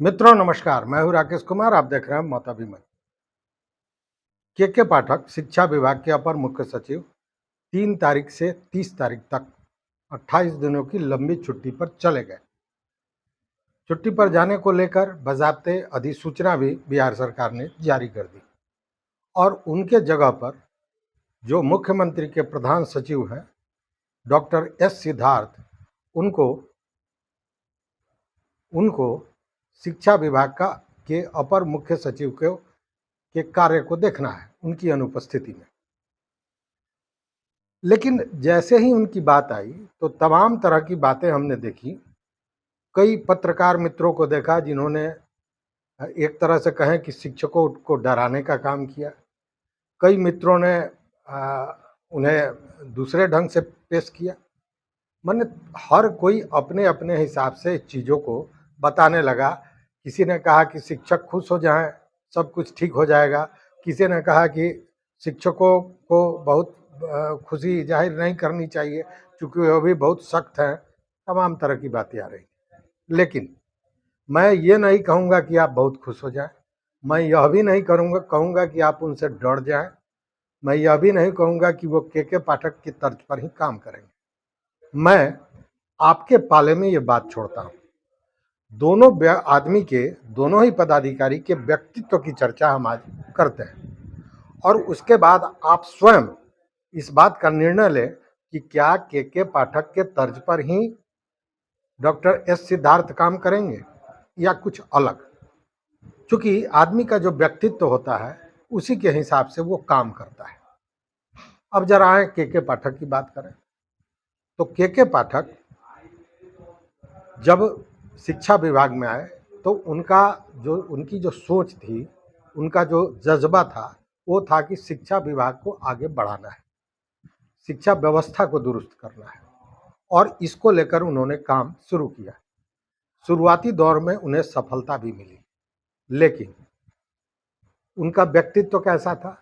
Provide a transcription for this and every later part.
मित्रों नमस्कार, मैं हूं राकेश कुमार। आप देख रहे हैं मौताभिमत। के पाठक शिक्षा विभाग के अपर मुख्य सचिव 3 तारीख से 30 तारीख तक 28 दिनों की लंबी छुट्टी पर चले गए। छुट्टी पर जाने को लेकर बाज़ाब्ते अधिसूचना भी बिहार सरकार ने जारी कर दी और उनके जगह पर जो मुख्यमंत्री के प्रधान सचिव हैं डॉक्टर एस सिद्धार्थ, उनको उनको शिक्षा विभाग के अपर मुख्य सचिव के कार्य को देखना है उनकी अनुपस्थिति में। लेकिन जैसे ही उनकी बात आई तो तमाम तरह की बातें हमने देखी। कई पत्रकार मित्रों को देखा जिन्होंने एक तरह से कहें कि शिक्षकों को डराने का काम किया। कई मित्रों ने उन्हें दूसरे ढंग से पेश किया। माने हर कोई अपने अपने हिसाब से चीज़ों को बताने लगा। किसी ने कहा कि शिक्षक खुश हो जाएं, सब कुछ ठीक हो जाएगा। किसी ने कहा कि शिक्षकों को बहुत खुशी जाहिर नहीं करनी चाहिए क्योंकि वो भी बहुत सख्त हैं। तमाम तरह की बातें आ रही। लेकिन मैं ये नहीं कहूँगा कि आप बहुत खुश हो जाएं। मैं यह भी नहीं कहूँगा कि आप उनसे डर जाएं। मैं यह भी नहीं कहूँगा कि वो के पाठक की तर्ज पर ही काम करेंगे। मैं आपके पाले में ये बात छोड़ता हूँ। दोनों आदमी के, दोनों ही पदाधिकारी के व्यक्तित्व की चर्चा हम आज करते हैं और उसके बाद आप स्वयं इस बात का निर्णय लें कि क्या के पाठक के तर्ज पर ही डॉक्टर एस सिद्धार्थ काम करेंगे या कुछ अलग। क्योंकि आदमी का जो व्यक्तित्व होता है उसी के हिसाब से वो काम करता है। अब जरा आए के पाठक की बात करें तो के पाठक जब शिक्षा विभाग में आए तो उनकी जो सोच थी, उनका जो जज्बा था, वो था कि शिक्षा विभाग को आगे बढ़ाना है, शिक्षा व्यवस्था को दुरुस्त करना है और इसको लेकर उन्होंने काम शुरू किया। शुरुआती दौर में उन्हें सफलता भी मिली, लेकिन उनका व्यक्तित्व कैसा था?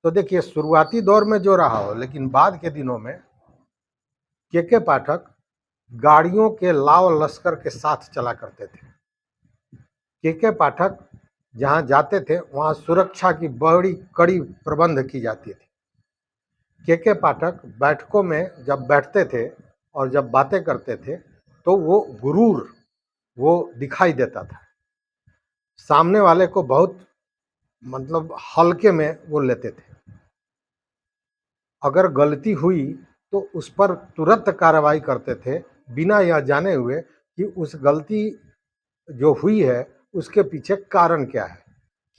तो देखिए, शुरुआती दौर में जो रहा हो, लेकिन बाद के दिनों में के पाठक गाड़ियों के लाव लश्कर के साथ चला करते थे। के पाठक जहां जाते थे वहां सुरक्षा की बड़ी कड़ी प्रबंध की जाती थी। के पाठक बैठकों में जब बैठते थे और जब बातें करते थे तो वो गुरूर वो दिखाई देता था। सामने वाले को बहुत मतलब हल्के में वो लेते थे। अगर गलती हुई तो उस पर तुरंत कार्रवाई करते थे, बिना यह जाने हुए कि उस गलती जो हुई है उसके पीछे कारण क्या है।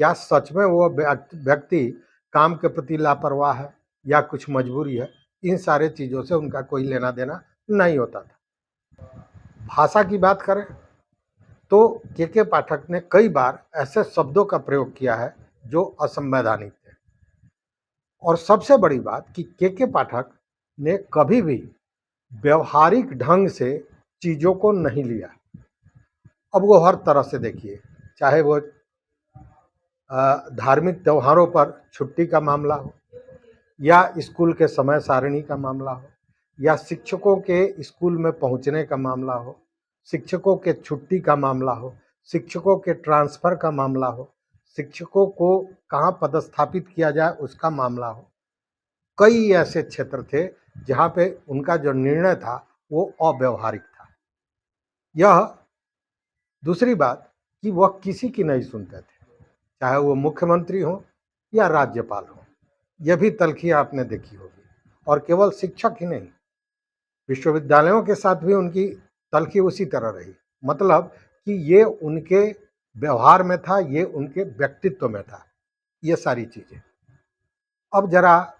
क्या सच में वो व्यक्ति काम के प्रति लापरवाह है या कुछ मजबूरी है? इन सारे चीज़ों से उनका कोई लेना देना नहीं होता था। भाषा की बात करें तो के पाठक ने कई बार ऐसे शब्दों का प्रयोग किया है जो असंवैधानिक थे। और सबसे बड़ी बात कि के पाठक ने कभी भी व्यवहारिक ढंग से चीज़ों को नहीं लिया। अब वो हर तरह से देखिए, चाहे वो धार्मिक त्योहारों पर छुट्टी का मामला हो या स्कूल के समय सारिणी का मामला हो या शिक्षकों के स्कूल में पहुंचने का मामला हो, शिक्षकों के छुट्टी का मामला हो, शिक्षकों के ट्रांसफ़र का मामला हो, शिक्षकों को कहाँ पदस्थापित किया जाए उसका मामला हो। कई ऐसे क्षेत्र थे जहाँ पे उनका जो निर्णय था वो अव्यवहारिक था। यह दूसरी बात कि वह किसी की नहीं सुनते थे, चाहे वो मुख्यमंत्री हो या राज्यपाल हो। यह भी तल्खियाँ आपने देखी होगी। और केवल शिक्षक ही नहीं, विश्वविद्यालयों के साथ भी उनकी तल्खी उसी तरह रही। मतलब कि ये उनके व्यवहार में था, ये उनके व्यक्तित्व में था, ये सारी चीज़ें। अब जरा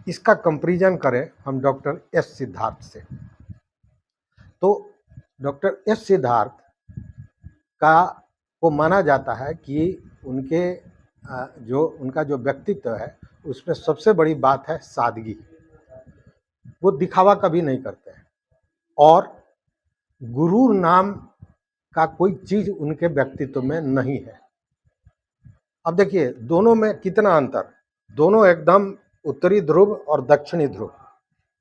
इसका कंपैरिजन करें हम डॉक्टर एस सिद्धार्थ से। तो डॉक्टर एस सिद्धार्थ का को माना जाता है कि उनका जो व्यक्तित्व है उसमें सबसे बड़ी बात है सादगी। वो दिखावा कभी नहीं करते हैं और गुरूर नाम का कोई चीज़ उनके व्यक्तित्व में नहीं है। अब देखिए दोनों में कितना अंतर, दोनों एकदम उत्तरी ध्रुव और दक्षिणी ध्रुव।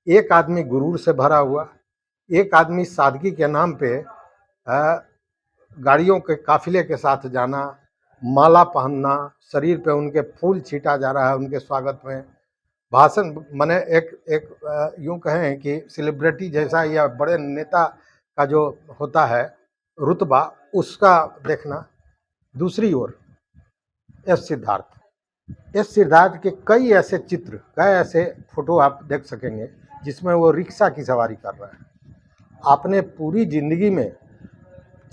एक आदमी गुरूर से भरा हुआ, एक आदमी सादगी के नाम पे गाड़ियों के काफिले के साथ जाना, माला पहनना, शरीर पे उनके फूल छीटा जा रहा है उनके स्वागत में, भाषण माने एक एक यूँ कहें कि सेलिब्रिटी जैसा या बड़े नेता का जो होता है रुतबा, उसका देखना। दूसरी ओर एस सिद्धार्थ के कई ऐसे चित्र, कई ऐसे फोटो आप देख सकेंगे जिसमें वो रिक्शा की सवारी कर रहे हैं। आपने पूरी जिंदगी में,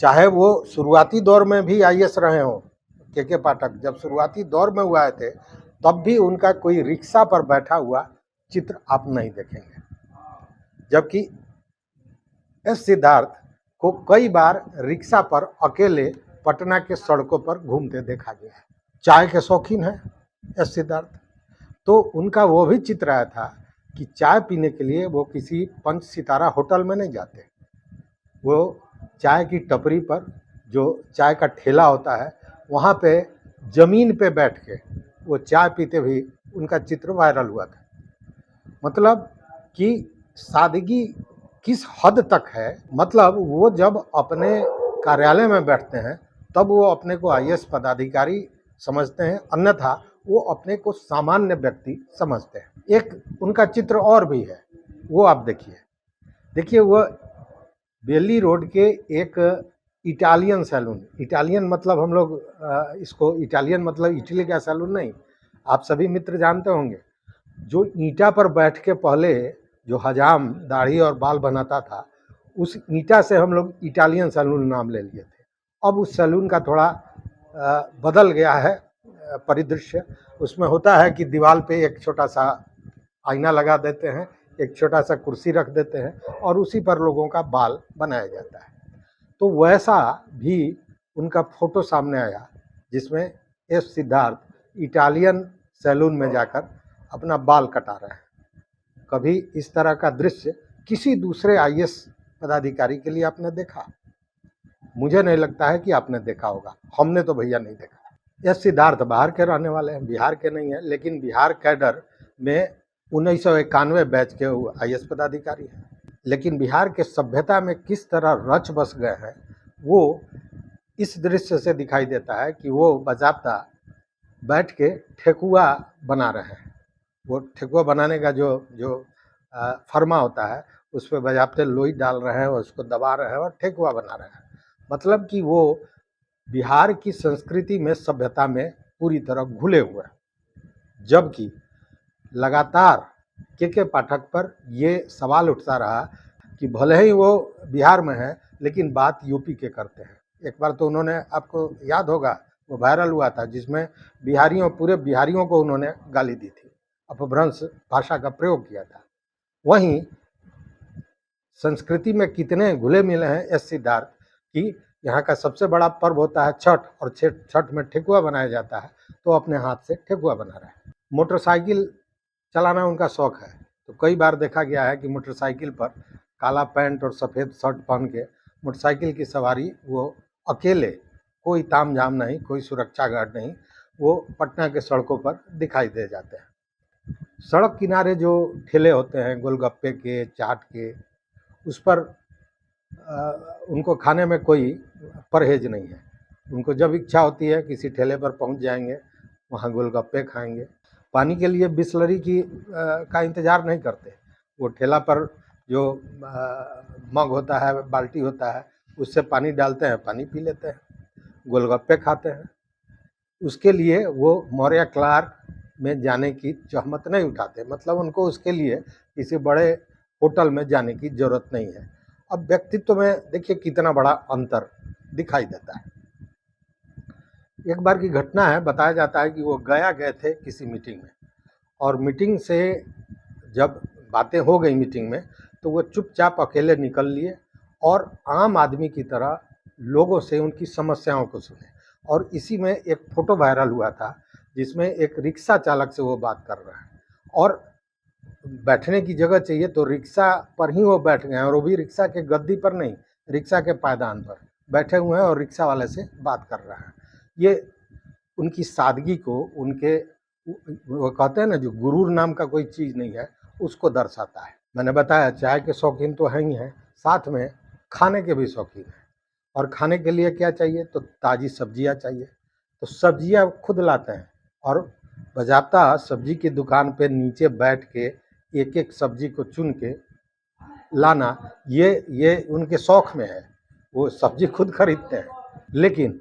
चाहे वो शुरुआती दौर में भी आईएएस रहे हों, के पाठक जब शुरुआती दौर में हुआ थे तब भी उनका कोई रिक्शा पर बैठा हुआ चित्र आप नहीं देखेंगे, जबकि एस सिद्धार्थ को कई बार रिक्शा पर अकेले पटना के सड़कों पर घूमते देखा गया है। चाय के शौकीन हैं एस सिद्धार्थ, तो उनका वो भी चित्र आया था कि चाय पीने के लिए वो किसी 5 सितारा होटल में नहीं जाते, वो चाय की टपरी पर, जो चाय का ठेला होता है, वहाँ पे ज़मीन पे बैठ के वो चाय पीते भी उनका चित्र वायरल हुआ था। मतलब कि सादगी किस हद तक है, मतलब वो जब अपने कार्यालय में बैठते हैं तब वो अपने को आईएएस पदाधिकारी समझते हैं, अन्यथा वो अपने को सामान्य व्यक्ति समझते हैं। एक उनका चित्र और भी है, वो आप देखिए वो बेली रोड के एक इटालियन सैलून, इटालियन मतलब हम लोग इसको इटालियन मतलब इटली का सैलून नहीं, आप सभी मित्र जानते होंगे, जो ईंटा पर बैठ के पहले जो हजाम दाढ़ी और बाल बनाता था, उस ईंटा से हम लोग इटालियन सैलून नाम ले लिए थे। अब उस सैलून का थोड़ा बदल गया है परिदृश्य। उसमें होता है कि दीवार पे एक छोटा सा आईना लगा देते हैं, एक छोटा सा कुर्सी रख देते हैं और उसी पर लोगों का बाल बनाया जाता है। तो वैसा भी उनका फोटो सामने आया जिसमें एस सिद्धार्थ इटालियन सैलून में जाकर अपना बाल कटा रहे हैं। कभी इस तरह का दृश्य किसी दूसरे आईएएस पदाधिकारी के लिए आपने देखा? मुझे नहीं लगता है कि आपने देखा होगा, हमने तो भैया नहीं देखा। एस सिद्धार्थ बाहर के रहने वाले हैं, बिहार के नहीं है, लेकिन बिहार कैडर में 1991 बैच के आईएएस पदाधिकारी हैं। लेकिन बिहार के सभ्यता में किस तरह रच बस गए हैं वो इस दृश्य से दिखाई देता है कि वो बाज़ाब्ता बैठ के ठेकुआ बना रहे हैं। वो ठेकुआ बनाने का जो फरमा होता है उस पर बाज़ाब्ते लोई डाल रहे हैं और उसको दबा रहे हैं और ठेकुआ बना रहे हैं। मतलब कि वो बिहार की संस्कृति में, सभ्यता में पूरी तरह घुले हुए हैं। जबकि लगातार के पाठक पर ये सवाल उठता रहा कि भले ही वो बिहार में है लेकिन बात यूपी के करते हैं। एक बार तो उन्होंने, आपको याद होगा, वो वायरल हुआ था जिसमें पूरे बिहारियों को उन्होंने गाली दी थी, अपभ्रंश भाषा का प्रयोग किया था। वहीं संस्कृति में कितने घुले मिले हैं एस सिद्धार्थ कि यहाँ का सबसे बड़ा पर्व होता है छठ, और छठ में ठेकुआ बनाया जाता है, तो अपने हाथ से ठेकुआ बना रहे हैं। मोटरसाइकिल चलाना उनका शौक है, तो कई बार देखा गया है कि मोटरसाइकिल पर काला पैंट और सफ़ेद शर्ट पहन के मोटरसाइकिल की सवारी वो अकेले, कोई तामझाम नहीं, कोई सुरक्षा गार्ड नहीं, वो पटना के सड़कों पर दिखाई दे जाते हैं। सड़क किनारे जो ठेले होते हैं गोलगप्पे के, चाट के, उस पर उनको खाने में कोई परहेज नहीं है। उनको जब इच्छा होती है किसी ठेले पर पहुंच जाएंगे, वहाँ गोलगप्पे खाएंगे। पानी के लिए बिसलरी की का इंतज़ार नहीं करते, वो ठेला पर जो मग होता है, बाल्टी होता है, उससे पानी डालते हैं, पानी पी लेते हैं, गोलगप्पे खाते हैं। उसके लिए वो मौर्य क्लार्क में जाने की जहमत नहीं उठाते, मतलब उनको उसके लिए किसी बड़े होटल में जाने की ज़रूरत नहीं है। अब व्यक्तित्व में देखिए कितना बड़ा अंतर दिखाई देता है। एक बार की घटना है, बताया जाता है कि वो गया गए थे किसी मीटिंग में, और मीटिंग से जब बातें हो गई मीटिंग में, तो वो चुपचाप अकेले निकल लिए और आम आदमी की तरह लोगों से उनकी समस्याओं को सुने। और इसी में एक फ़ोटो वायरल हुआ था जिसमें एक रिक्शा चालक से वो बात कर रहे हैं, और बैठने की जगह चाहिए तो रिक्शा पर ही वो बैठ गए हैं, और वो भी रिक्शा के गद्दी पर नहीं, रिक्शा के पायदान पर बैठे हुए हैं और रिक्शा वाले से बात कर रहे हैं। ये उनकी सादगी को, उनके, वो कहते हैं ना, जो गुरूर नाम का कोई चीज़ नहीं है, उसको दर्शाता है। मैंने बताया चाय के शौकीन तो हैं ही हैं, साथ में खाने के भी शौकीन हैं। और खाने के लिए क्या चाहिए, तो ताज़ी सब्जियां चाहिए। तो सब्जियां खुद लाते हैं और बाज़ाब्ता सब्जी की दुकान पे नीचे बैठ के एक एक सब्जी को चुन के लाना, ये उनके शौक में है, वो सब्जी खुद खरीदते हैं। लेकिन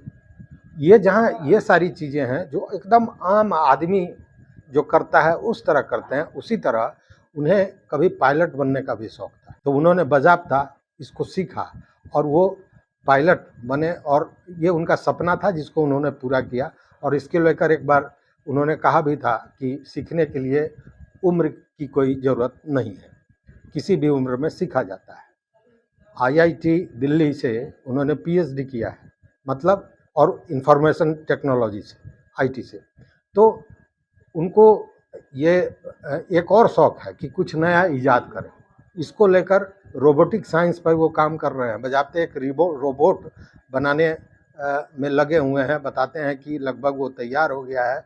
ये जहाँ ये सारी चीज़ें हैं जो एकदम आम आदमी जो करता है उस तरह करते हैं, उसी तरह उन्हें कभी पायलट बनने का भी शौक था। तो उन्होंने बाज़ाब्ता इसको सीखा और वो पायलट बने, और ये उनका सपना था जिसको उन्होंने पूरा किया। और इसके लेकर एक बार उन्होंने कहा भी था कि सीखने के लिए उम्र की कोई ज़रूरत नहीं है, किसी भी उम्र में सीखा जाता है। आईआईटी दिल्ली से उन्होंने पीएचडी किया है, मतलब, और इंफॉर्मेशन टेक्नोलॉजी से, आईटी से। तो उनको ये एक और शौक है कि कुछ नया ईजाद करें। इसको लेकर रोबोटिक साइंस पर वो काम कर रहे हैं। बजाते एक रोबोट बनाने में लगे हुए हैं, बताते हैं कि लगभग वो तैयार हो गया है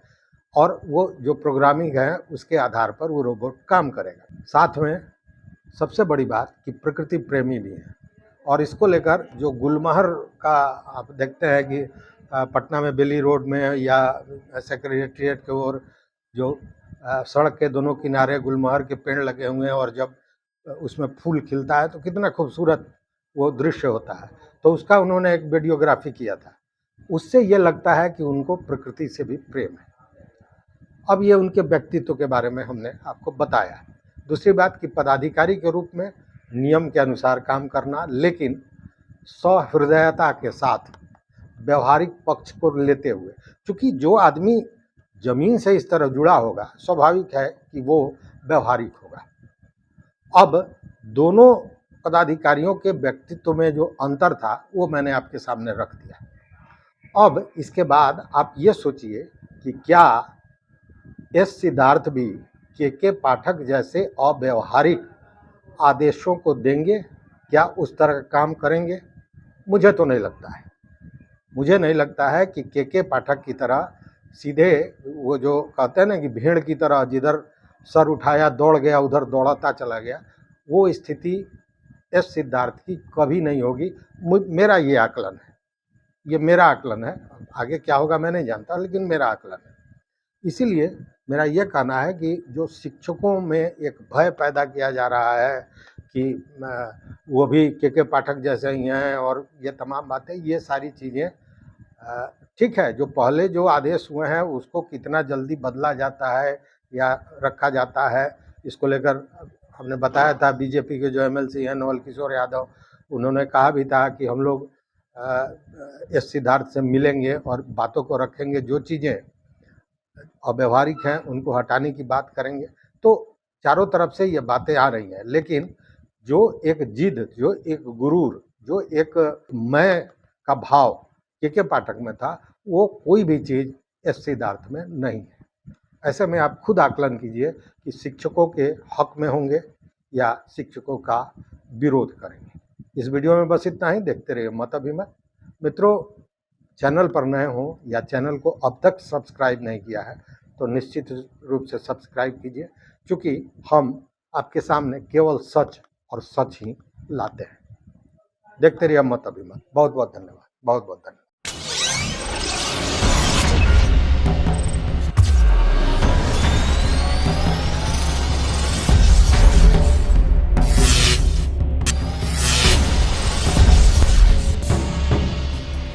और वो जो प्रोग्रामिंग है उसके आधार पर वो रोबोट काम करेगा। साथ में सबसे बड़ी बात कि प्रकृति प्रेमी भी हैं, और इसको लेकर जो गुलमहर का आप देखते हैं कि पटना में बेली रोड में या सेक्रेटेरिएट के ओर जो सड़क के दोनों किनारे गुलमहर के पेड़ लगे हुए हैं, और जब उसमें फूल खिलता है तो कितना खूबसूरत वो दृश्य होता है। तो उसका उन्होंने एक वीडियोग्राफी किया था। उससे ये लगता है कि उनको प्रकृति से भी प्रेम है। अब ये उनके व्यक्तित्व के बारे में हमने आपको बताया। दूसरी बात कि पदाधिकारी के रूप में नियम के अनुसार काम करना, लेकिन सहृदयता के साथ व्यवहारिक पक्ष को लेते हुए, क्योंकि जो आदमी जमीन से इस तरह जुड़ा होगा स्वाभाविक है कि वो व्यवहारिक होगा। अब दोनों पदाधिकारियों के व्यक्तित्व में जो अंतर था वो मैंने आपके सामने रख दिया। अब इसके बाद आप ये सोचिए कि क्या एस सिद्धार्थ भी के पाठक जैसे अव्यवहारिक आदेशों को देंगे? क्या उस तरह का काम करेंगे? मुझे तो नहीं लगता है। मुझे नहीं लगता है कि के पाठक की तरह सीधे वो जो कहते हैं ना कि भेड़ की तरह जिधर सर उठाया दौड़ गया उधर दौड़ाता चला गया, वो स्थिति एस सिद्धार्थ की कभी नहीं होगी। मेरा ये आकलन है, ये मेरा आकलन है। आगे क्या होगा मैं नहीं जानता, लेकिन मेरा आकलन है। इसीलिए मेरा ये कहना है कि जो शिक्षकों में एक भय पैदा किया जा रहा है कि वो भी के पाठक जैसे ही हैं और ये तमाम बातें, ये सारी चीज़ें ठीक है। जो पहले जो आदेश हुए हैं उसको कितना जल्दी बदला जाता है या रखा जाता है, इसको लेकर हमने बताया था। बीजेपी के जो एमएलसी हैं नवल किशोर यादव, उन्होंने कहा भी था कि हम लोग एस सिद्धार्थ से मिलेंगे और बातों को रखेंगे, जो चीज़ें अव्यवहारिक हैं उनको हटाने की बात करेंगे। तो चारों तरफ से ये बातें आ रही हैं, लेकिन जो एक जिद, जो एक गुरूर, जो एक मैं का भाव के पाठक में था, वो कोई भी चीज़ एस सिद्धार्थ में नहीं है। ऐसे में आप खुद आकलन कीजिए कि शिक्षकों के हक में होंगे या शिक्षकों का विरोध करेंगे। इस वीडियो में बस इतना ही। देखते रहिए मत अभिमत। मित्रों, चैनल पर नए हों या चैनल को अब तक सब्सक्राइब नहीं किया है तो निश्चित रूप से सब्सक्राइब कीजिए, क्योंकि हम आपके सामने केवल सच और सच ही लाते हैं। देखते रहिए मत अभिमत। बहुत बहुत धन्यवाद। बहुत बहुत धन्यवाद।